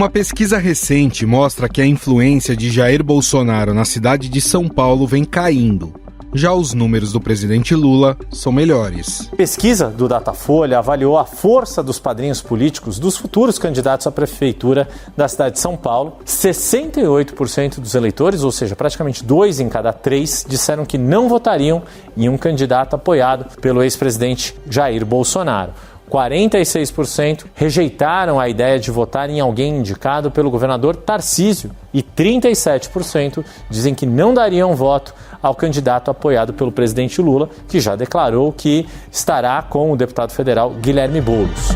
Uma pesquisa recente mostra que a influência de Jair Bolsonaro na cidade de São Paulo vem caindo. Já os números do presidente Lula são melhores. Pesquisa do Datafolha avaliou a força dos padrinhos políticos dos futuros candidatos à prefeitura da cidade de São Paulo. 68% dos eleitores, ou seja, praticamente 2 em cada 3, disseram que não votariam em um candidato apoiado pelo ex-presidente Jair Bolsonaro. 46% rejeitaram a ideia de votar em alguém indicado pelo governador Tarcísio e 37% dizem que não dariam voto ao candidato apoiado pelo presidente Lula, que já declarou que estará com o deputado federal Guilherme Boulos.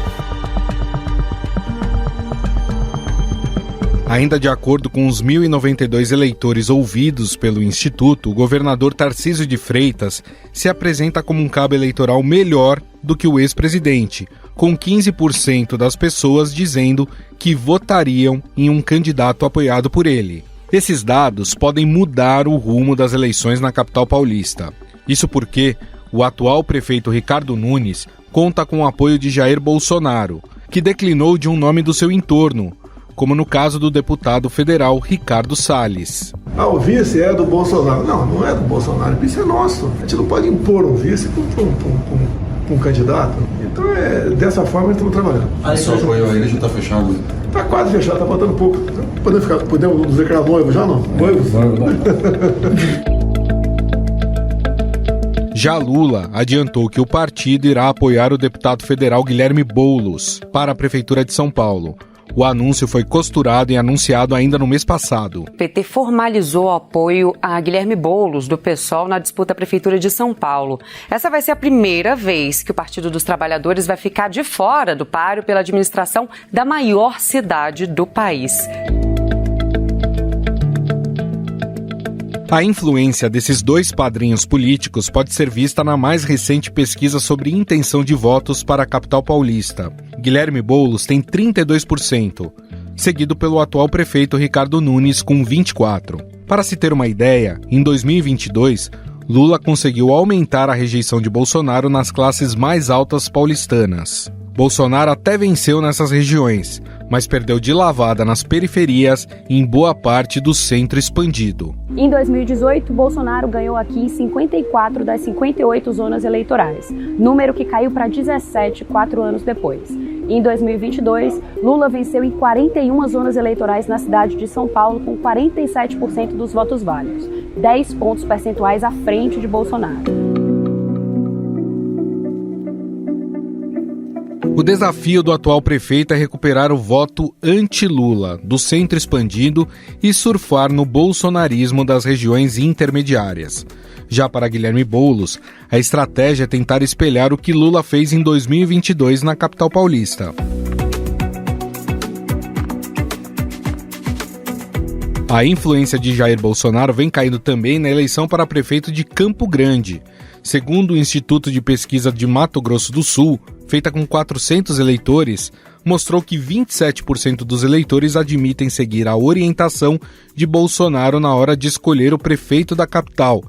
Ainda de acordo com os 1.092 eleitores ouvidos pelo Instituto, o governador Tarcísio de Freitas se apresenta como um cabo eleitoral melhor do que o ex-presidente, com 15% das pessoas dizendo que votariam em um candidato apoiado por ele. Esses dados podem mudar o rumo das eleições na capital paulista. Isso porque o atual prefeito Ricardo Nunes conta com o apoio de Jair Bolsonaro, que declinou de um nome do seu entorno, como no caso do deputado federal Ricardo Salles. O vice é do Bolsonaro. Não é do Bolsonaro, o vice é nosso. A gente não pode impor um vice para um candidato. Então, dessa forma, estamos trabalhando. Esse apoio a ele já está fechado? Está quase fechado, está faltando pouco. Podemos dizer que era noivo já, não? Noivo? Já Lula adiantou que o partido irá apoiar o deputado federal Guilherme Boulos para a Prefeitura de São Paulo. O anúncio foi costurado e anunciado ainda no mês passado. O PT formalizou o apoio a Guilherme Boulos, do PSOL, na disputa à Prefeitura de São Paulo. Essa vai ser a primeira vez que o Partido dos Trabalhadores vai ficar de fora do páreo pela administração da maior cidade do país. A influência desses dois padrinhos políticos pode ser vista na mais recente pesquisa sobre intenção de votos para a capital paulista. Guilherme Boulos tem 32%, seguido pelo atual prefeito Ricardo Nunes com 24%. Para se ter uma ideia, em 2022, Lula conseguiu aumentar a rejeição de Bolsonaro nas classes mais altas paulistanas. Bolsonaro até venceu nessas regiões, mas perdeu de lavada nas periferias e em boa parte do centro expandido. Em 2018, Bolsonaro ganhou aqui em 54 das 58 zonas eleitorais, número que caiu para 17 4 anos depois. Em 2022, Lula venceu em 41 zonas eleitorais na cidade de São Paulo, com 47% dos votos válidos, 10 pontos percentuais à frente de Bolsonaro. O desafio do atual prefeito é recuperar o voto anti-Lula do centro expandido e surfar no bolsonarismo das regiões intermediárias. Já para Guilherme Boulos, a estratégia é tentar espelhar o que Lula fez em 2022 na capital paulista. A influência de Jair Bolsonaro vem caindo também na eleição para prefeito de Campo Grande. Segundo o Instituto de Pesquisa de Mato Grosso do Sul, feita com 400 eleitores, mostrou que 27% dos eleitores admitem seguir a orientação de Bolsonaro na hora de escolher o prefeito da capital.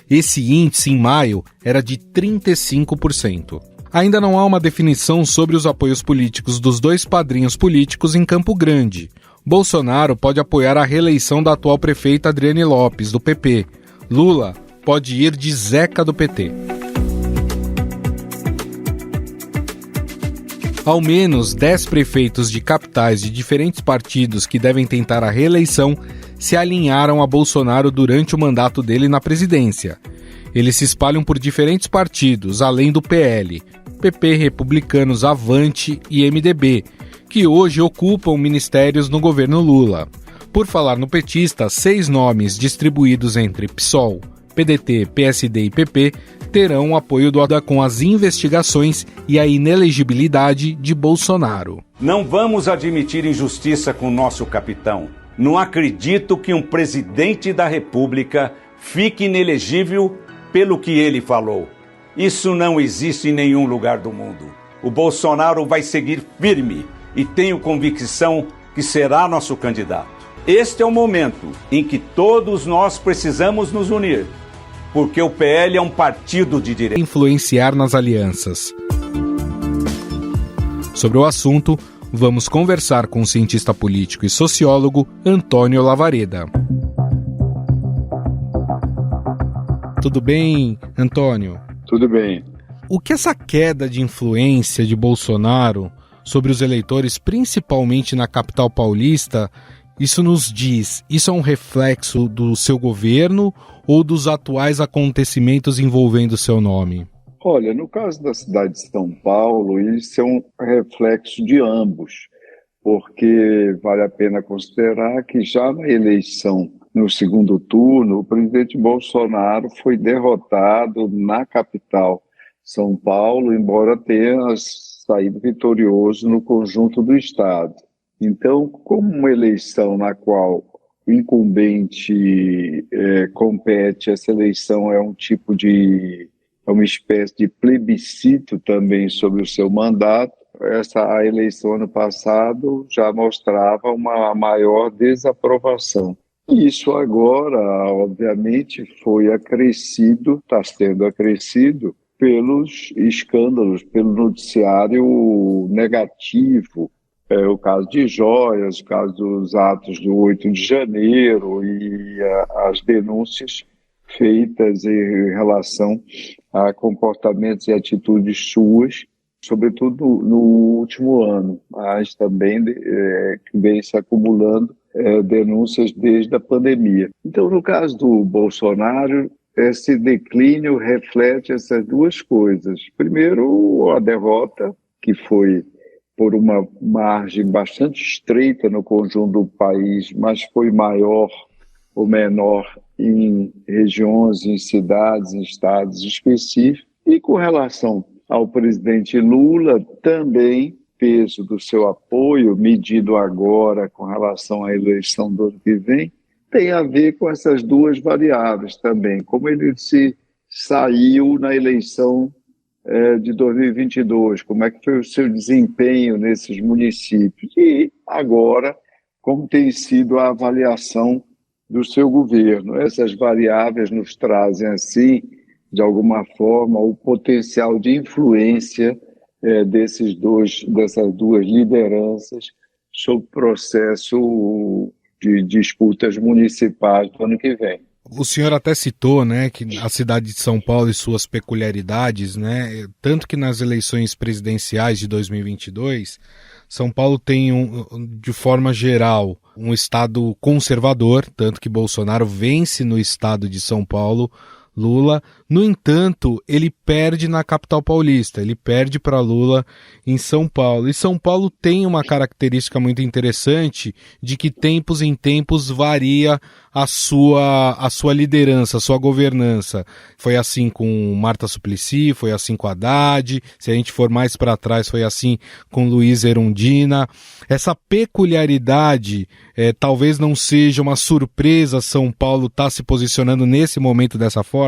Esse índice, em maio, era de 35%. Ainda não há uma definição sobre os apoios políticos dos dois padrinhos políticos em Campo Grande. Bolsonaro pode apoiar a reeleição da atual prefeita Adriane Lopes, do PP. Lula pode ir de Zeca, do PT. Ao menos 10 prefeitos de capitais de diferentes partidos que devem tentar a reeleição se alinharam a Bolsonaro durante o mandato dele na presidência. Eles se espalham por diferentes partidos, além do PL, PP, Republicanos, Avante e MDB, que hoje ocupam ministérios no governo Lula. Por falar no petista, 6 nomes distribuídos entre PSOL, PDT, PSD e PP terão o apoio do ADA com as investigações e a inelegibilidade de Bolsonaro. Não vamos admitir injustiça com o nosso capitão. Não acredito que um presidente da República fique inelegível pelo que ele falou. Isso não existe em nenhum lugar do mundo. O Bolsonaro vai seguir firme e tenho convicção que será nosso candidato. Este é o momento em que todos nós precisamos nos unir, porque o PL é um partido de direita. Influenciar nas alianças. Sobre o assunto, Vamos conversar com o cientista político e sociólogo Antônio Lavareda. Tudo bem, Antônio? Tudo bem. O que essa queda de influência de Bolsonaro sobre os eleitores, principalmente na capital paulista, isso nos diz? Isso é um reflexo do seu governo ou dos atuais acontecimentos envolvendo seu nome? Olha, no caso da cidade de São Paulo, isso é um reflexo de ambos, porque vale a pena considerar que já na eleição, no segundo turno, o presidente Bolsonaro foi derrotado na capital, São Paulo, embora tenha saído vitorioso no conjunto do estado. Então, como uma eleição na qual o incumbente compete, essa eleição é um tipo de... é uma espécie de plebiscito também sobre o seu mandato. A eleição ano passado já mostrava uma maior desaprovação. Isso agora, obviamente, foi acrescido, está sendo acrescido pelos escândalos, pelo noticiário negativo. O caso de joias, o caso dos atos do 8 de janeiro e as denúncias feitas em relação a comportamentos e atitudes suas, sobretudo no último ano, mas também que vem se acumulando denúncias desde a pandemia. Então, no caso do Bolsonaro, esse declínio reflete essas duas coisas. Primeiro, a derrota, que foi por uma margem bastante estreita no conjunto do país, mas foi maior ou menor em regiões, em cidades, em estados específicos. E com relação ao presidente Lula, também peso do seu apoio, medido agora com relação à eleição do ano que vem, tem a ver com essas duas variáveis também, como ele se saiu na eleição de 2022, como é que foi o seu desempenho nesses municípios e agora como tem sido a avaliação do seu governo. Essas variáveis nos trazem, assim, de alguma forma, o potencial de influência dessas duas lideranças sobre o processo de disputas municipais do ano que vem. O senhor até citou, né, que a cidade de São Paulo e suas peculiaridades, né, tanto que nas eleições presidenciais de 2022, São Paulo tem, de forma geral, um estado conservador, tanto que Bolsonaro vence no estado de São Paulo, Lula. No entanto, ele perde na capital paulista, ele perde para Lula em São Paulo. E São Paulo tem uma característica muito interessante de que tempos em tempos varia a sua liderança, a sua governança. Foi assim com Marta Suplicy, foi assim com Haddad, se a gente for mais para trás foi assim com Luiz Erundina. Essa peculiaridade talvez não seja uma surpresa São Paulo estar se posicionando nesse momento dessa forma?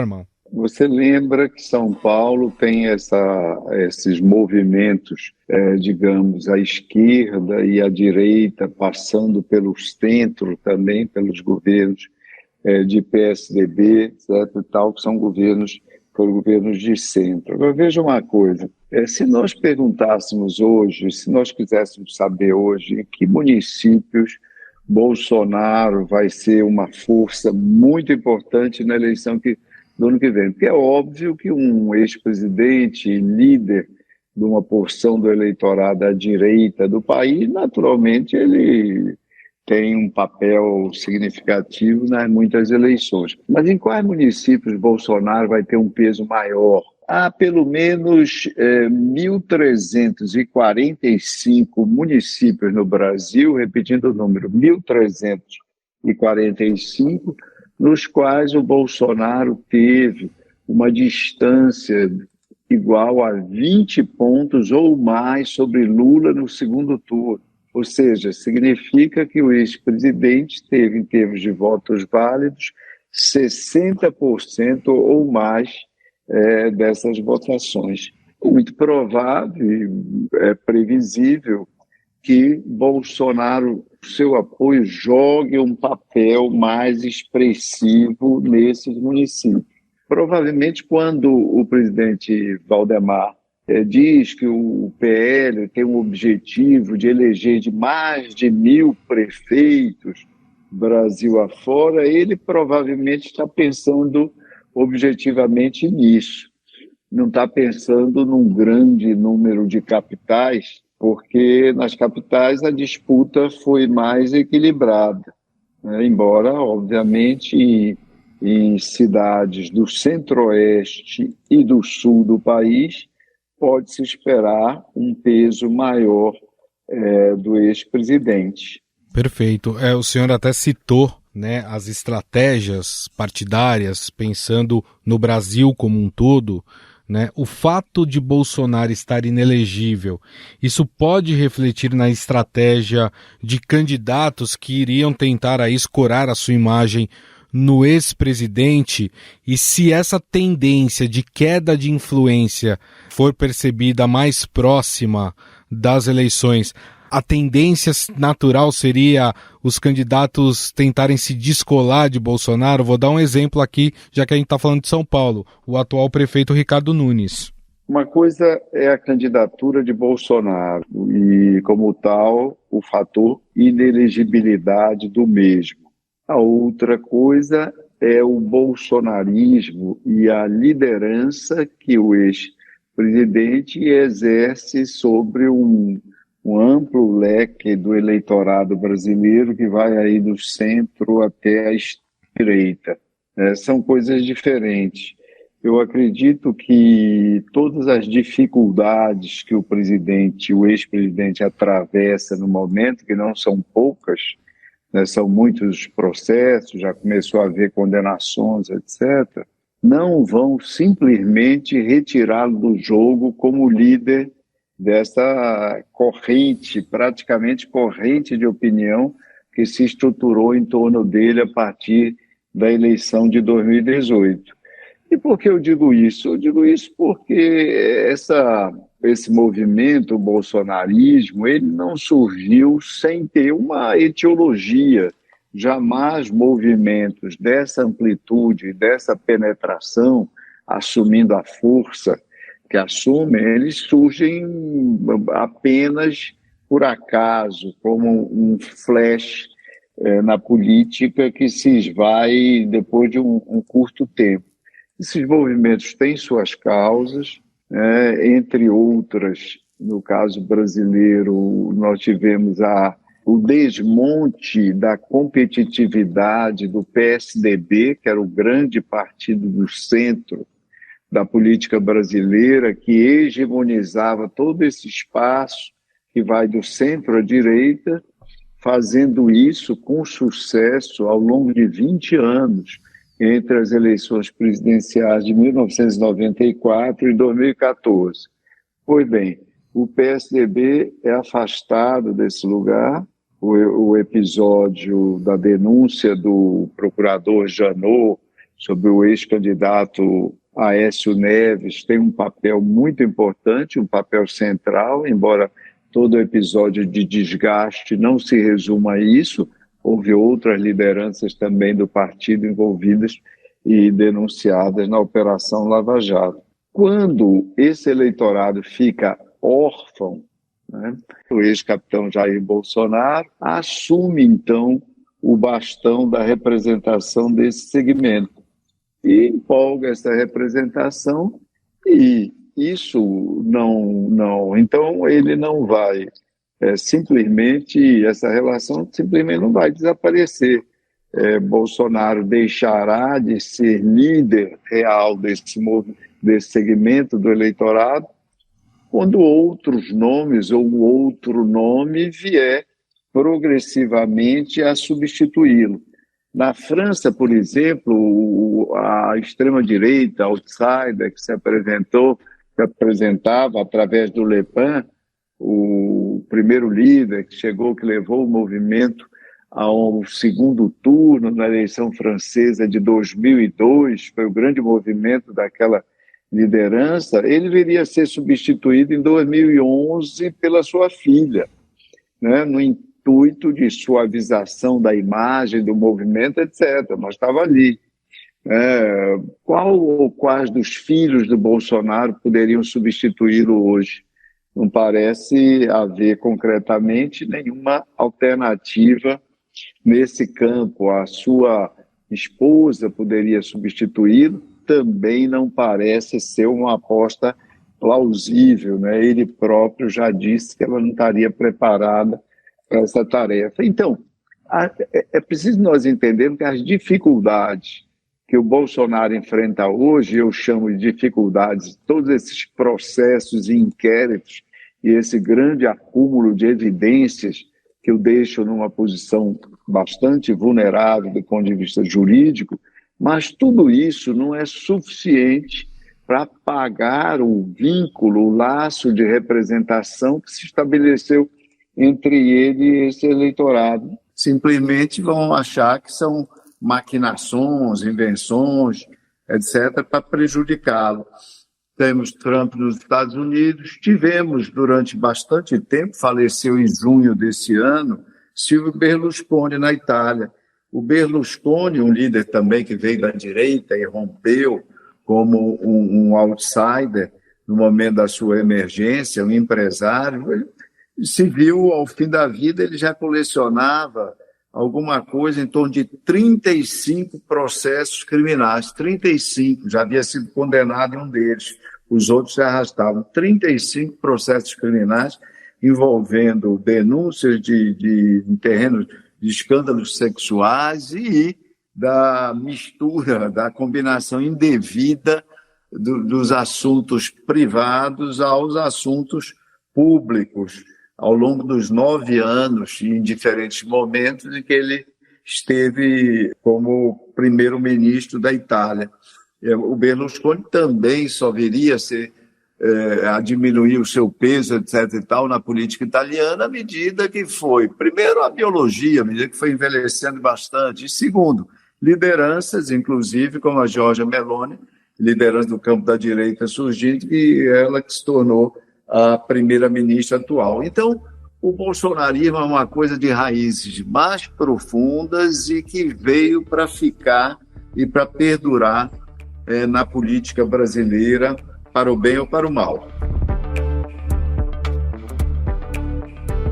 Você lembra que São Paulo tem esses movimentos, digamos, à esquerda e à direita, passando pelo centro também, pelos governos de PSDB, certo, e tal, que são governos de centro. Agora, veja uma coisa, se nós perguntássemos hoje, se nós quiséssemos saber hoje em que municípios Bolsonaro vai ser uma força muito importante na eleição do ano que vem. Porque é óbvio que um ex-presidente, líder de uma porção do eleitorado à direita do país, naturalmente ele tem um papel significativo nas muitas eleições. Mas em quais municípios Bolsonaro vai ter um peso maior? Há pelo menos 1.345 municípios no Brasil, repetindo o número, 1.345, nos quais o Bolsonaro teve uma distância igual a 20 pontos ou mais sobre Lula no segundo turno. Ou seja, significa que o ex-presidente teve, em termos de votos válidos, 60% ou mais dessas votações. É muito provável, é previsível, que Bolsonaro, seu apoio, jogue um papel mais expressivo nesses municípios. Provavelmente, quando o presidente Valdemar diz que o PL tem um objetivo de eleger de mais de 1.000 prefeitos Brasil afora, ele provavelmente está pensando objetivamente nisso. Não está pensando num grande número de capitais, porque nas capitais a disputa foi mais equilibrada, né? Embora, obviamente, em cidades do centro-oeste e do sul do país, pode-se esperar um peso maior do ex-presidente. Perfeito. O senhor até citou, né, as estratégias partidárias, pensando no Brasil como um todo, né? O fato de Bolsonaro estar inelegível, isso pode refletir na estratégia de candidatos que iriam tentar aí escorar a sua imagem no ex-presidente, e se essa tendência de queda de influência for percebida mais próxima das eleições, a tendência natural seria os candidatos tentarem se descolar de Bolsonaro? Vou dar um exemplo aqui, já que a gente está falando de São Paulo, o atual prefeito Ricardo Nunes. Uma coisa é a candidatura de Bolsonaro e, como tal, o fator inelegibilidade do mesmo. A outra coisa é o bolsonarismo e a liderança que o ex-presidente exerce sobre um amplo leque do eleitorado brasileiro que vai aí do centro até a direita. São coisas diferentes. Eu acredito que todas as dificuldades que o ex-presidente atravessa no momento, que não são poucas, né, são muitos processos, já começou a haver condenações, etc., não vão simplesmente retirá-lo do jogo como líder dessa corrente, praticamente corrente de opinião que se estruturou em torno dele a partir da eleição de 2018. E por que eu digo isso? Eu digo isso porque esse movimento, o bolsonarismo, ele não surgiu sem ter uma etiologia. Jamais movimentos dessa amplitude, dessa penetração, assumindo a força que assumem, eles surgem apenas por acaso, como um flash na política que se esvai depois de um curto tempo. Esses movimentos têm suas causas, entre outras, no caso brasileiro, nós tivemos o desmonte da competitividade do PSDB, que era o grande partido do centro da política brasileira, que hegemonizava todo esse espaço que vai do centro à direita, fazendo isso com sucesso ao longo de 20 anos, entre as eleições presidenciais de 1994 e 2014. Pois bem, o PSDB é afastado desse lugar. O episódio da denúncia do procurador Janot sobre o ex-candidato Aécio Neves tem um papel muito importante, um papel central, embora todo episódio de desgaste não se resuma a isso. Houve outras lideranças também do partido envolvidas e denunciadas na Operação Lava Jato. Quando esse eleitorado fica órfão, né, o ex-capitão Jair Bolsonaro assume, então, o bastão da representação desse segmento e empolga essa representação, e isso então ele não vai simplesmente, essa relação simplesmente não vai desaparecer. Bolsonaro deixará de ser líder real desse segmento do eleitorado quando outros nomes ou outro nome vier progressivamente a substituí-lo. Na França, por exemplo, a extrema-direita, outsider, que se apresentava através do Le Pen, o primeiro líder que levou o movimento ao segundo turno na eleição francesa de 2002, foi o grande movimento daquela liderança, ele viria a ser substituído em 2011 pela sua filha, né, no intuito de suavização da imagem do movimento, etc. Mas estava ali. Qual ou quais dos filhos do Bolsonaro poderiam substituí-lo hoje? Não parece haver concretamente nenhuma alternativa nesse campo. A sua esposa poderia substituí-lo, também não parece ser uma aposta plausível, né? Ele próprio já disse que ela não estaria preparada para essa tarefa. Então, é preciso nós entendermos que as dificuldades que o Bolsonaro enfrenta hoje, eu chamo de dificuldades, todos esses processos e inquéritos e esse grande acúmulo de evidências que o deixam numa posição bastante vulnerável do ponto de vista jurídico, mas tudo isso não é suficiente para apagar o vínculo, o laço de representação que se estabeleceu entre ele e esse eleitorado. Simplesmente vão achar que são maquinações, invenções, etc., para prejudicá-lo. Temos Trump nos Estados Unidos, tivemos durante bastante tempo, faleceu em junho desse ano, Silvio Berlusconi na Itália. O Berlusconi, um líder também que veio da direita e rompeu como um outsider no momento da sua emergência, um empresário, ele se viu ao fim da vida, ele já colecionava alguma coisa em torno de 35 processos criminais, 35, já havia sido condenado em um deles, os outros se arrastavam, 35 processos criminais envolvendo denúncias de terrenos de escândalos sexuais e da mistura, da combinação indevida dos assuntos privados aos assuntos públicos, ao longo dos 9 anos, em diferentes momentos em que ele esteve como primeiro-ministro da Itália. O Berlusconi também só viria a diminuir o seu peso, etc. e tal, na política italiana, à medida que foi, primeiro, a biologia, à medida que foi envelhecendo bastante, e segundo, lideranças, inclusive, como a Giorgia Meloni, liderança do campo da direita surgindo, e ela que se tornou a primeira-ministra atual. Então, o bolsonarismo é uma coisa de raízes mais profundas e que veio para ficar e para perdurar na política brasileira, para o bem ou para o mal.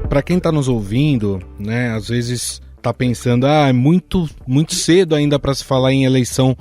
Para quem está nos ouvindo, né, às vezes está pensando, é muito cedo ainda para se falar em eleição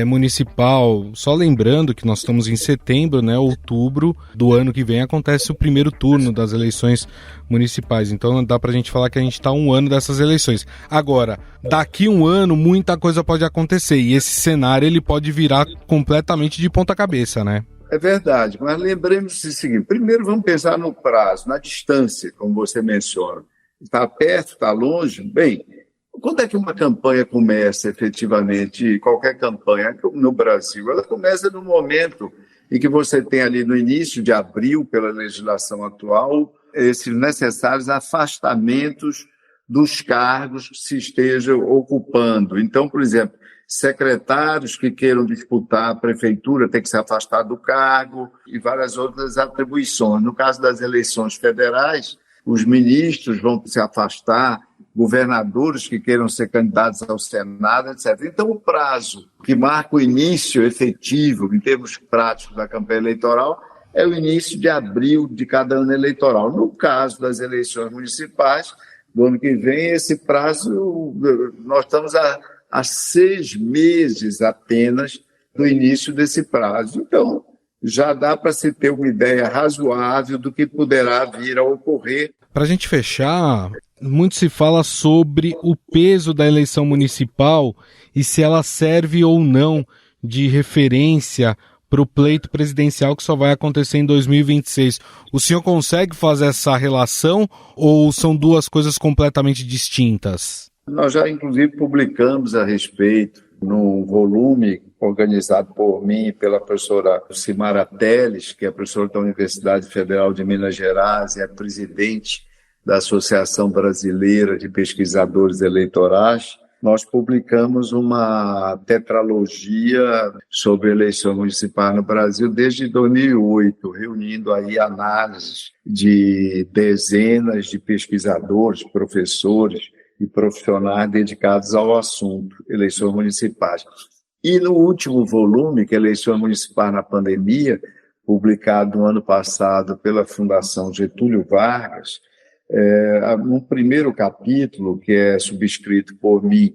municipal. Só lembrando que nós estamos em setembro, né, outubro do ano que vem acontece o primeiro turno das eleições municipais. Então dá para a gente falar que a gente está 1 ano dessas eleições. Agora, daqui 1 ano muita coisa pode acontecer e esse cenário ele pode virar completamente de ponta cabeça, né? É verdade, mas lembremos-se do seguinte, primeiro vamos pensar no prazo, na distância, como você menciona. Está perto, está longe? Bem, quando é que uma campanha começa efetivamente, qualquer campanha no Brasil? Ela começa no momento em que você tem ali no início de abril, pela legislação atual, esses necessários afastamentos dos cargos que se estejam ocupando. Então, por exemplo, secretários que queiram disputar a prefeitura têm que se afastar do cargo e várias outras atribuições. No caso das eleições federais, os ministros vão se afastar, governadores que queiram ser candidatos ao Senado, etc. Então, o prazo que marca o início efetivo, em termos práticos, da campanha eleitoral, é o início de abril de cada ano eleitoral. No caso das eleições municipais, do ano que vem, esse prazo, nós estamos a 6 meses apenas do início desse prazo. Então, já dá para se ter uma ideia razoável do que poderá vir a ocorrer. Para a gente fechar, muito se fala sobre o peso da eleição municipal e se ela serve ou não de referência para o pleito presidencial que só vai acontecer em 2026. O senhor consegue fazer essa relação ou são duas coisas completamente distintas? Nós já, inclusive, publicamos a respeito num volume organizado por mim e pela professora Simara Teles, que é professora da Universidade Federal de Minas Gerais e é presidente da Associação Brasileira de Pesquisadores Eleitorais. Nós publicamos uma tetralogia sobre eleições municipais no Brasil desde 2008, reunindo aí análises de dezenas de pesquisadores, professores e profissionais dedicados ao assunto, eleições municipais. E no último volume, que é Eleições Municipais na Pandemia, publicado no ano passado pela Fundação Getúlio Vargas, no primeiro capítulo, que é subscrito por mim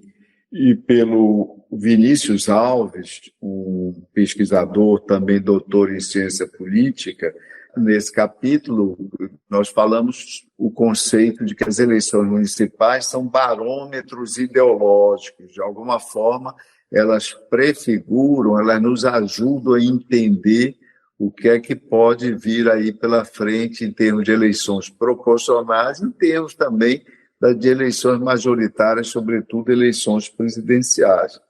e pelo Vinícius Alves, um pesquisador, também doutor em ciência política, nesse capítulo nós falamos o conceito de que as eleições municipais são barômetros ideológicos. De alguma forma, elas prefiguram, elas nos ajudam a entender o que é que pode vir aí pela frente em termos de eleições proporcionais, em termos também de eleições majoritárias, sobretudo eleições presidenciais.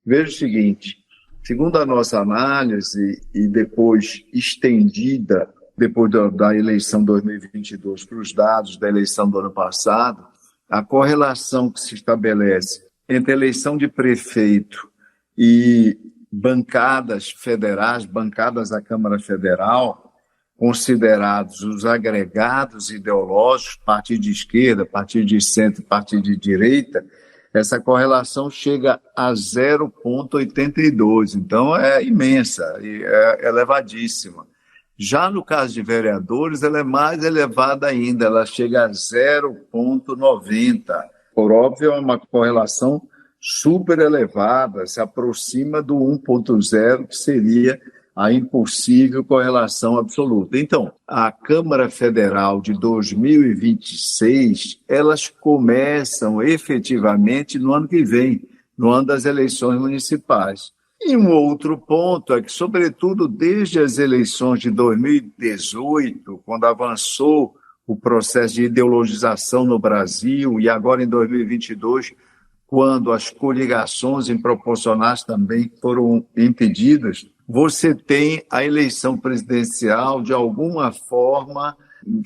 Veja o seguinte, segundo a nossa análise e depois estendida, depois da eleição 2022 para os dados da eleição do ano passado, a correlação que se estabelece entre a eleição de prefeito e bancadas federais, bancadas da Câmara Federal, considerados os agregados ideológicos, partido de esquerda, partido de centro, partido de direita, essa correlação chega a 0,82. Então, é imensa, é elevadíssima. Já no caso de vereadores, ela é mais elevada ainda, ela chega a 0,90. Por óbvio, é uma correlação super elevada, se aproxima do 1,0, que seria a impossível correlação absoluta. Então, a Câmara Federal de 2026, elas começam efetivamente no ano que vem, no ano das eleições municipais. E um outro ponto é que, sobretudo desde as eleições de 2018, quando avançou o processo de ideologização no Brasil, e agora em 2022, quando as coligações improporcionais também foram impedidas, você tem a eleição presidencial, de alguma forma,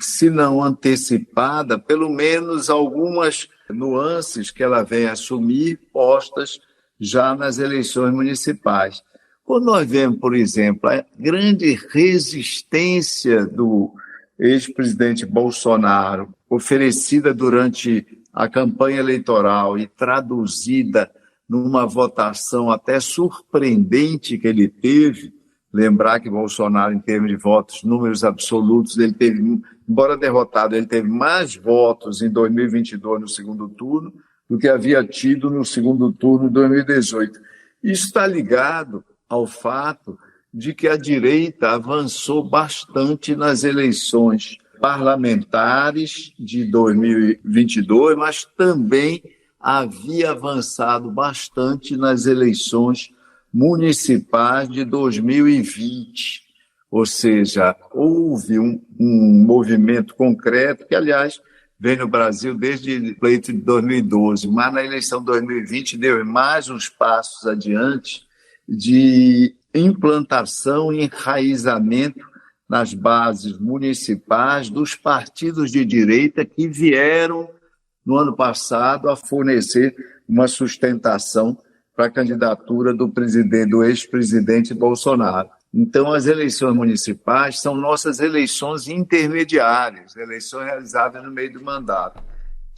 se não antecipada, pelo menos algumas nuances que ela vem assumir, postas já nas eleições municipais. Quando nós vemos, por exemplo, a grande resistência do ex-presidente Bolsonaro, oferecida durante a campanha eleitoral e traduzida numa votação até surpreendente que ele teve, lembrar que Bolsonaro, em termos de votos, números absolutos, ele teve, embora derrotado, ele teve mais votos em 2022 no segundo turno do que havia tido no segundo turno de 2018. Isso está ligado ao fato de que a direita avançou bastante nas eleições parlamentares de 2022, mas também havia avançado bastante nas eleições municipais de 2020. Ou seja, houve um movimento concreto que, aliás, vem no Brasil desde o pleito de 2012, mas na eleição de 2020 deu mais uns passos adiante de implantação e enraizamento nas bases municipais dos partidos de direita que vieram, no ano passado, a fornecer uma sustentação para a candidatura do ex-presidente Bolsonaro. Então, as eleições municipais são nossas eleições intermediárias, eleições realizadas no meio do mandato.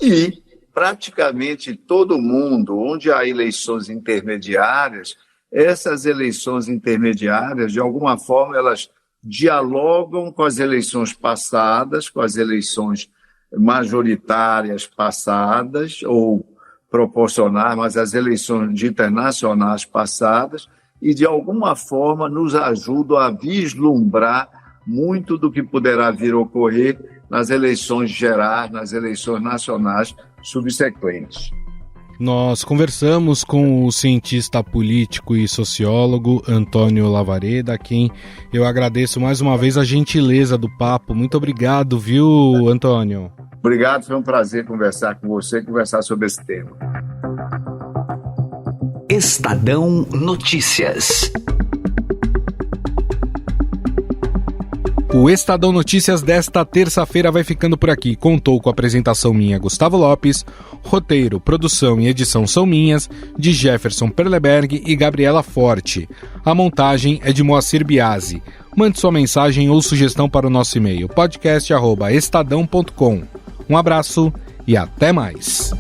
E, praticamente todo mundo, onde há eleições intermediárias, essas eleições intermediárias, de alguma forma, elas dialogam com as eleições passadas, com as eleições majoritárias passadas, ou proporcionais, mas as eleições ditas nacionais passadas, e de alguma forma nos ajudam a vislumbrar muito do que poderá vir a ocorrer nas eleições gerais, nas eleições nacionais subsequentes. Nós conversamos com o cientista político e sociólogo Antônio Lavareda, a quem eu agradeço mais uma vez a gentileza do papo. Muito obrigado, viu, Antônio? Obrigado, foi um prazer conversar com você e conversar sobre esse tema. Estadão Notícias. O Estadão Notícias desta terça-feira vai ficando por aqui. Contou com a apresentação minha, Gustavo Lopes, roteiro, produção e edição são minhas, de Jefferson Perleberg e Gabriela Forte. A montagem é de Moacir Biasi. Mande sua mensagem ou sugestão para o nosso e-mail, podcast@estadão.com. Um abraço e até mais.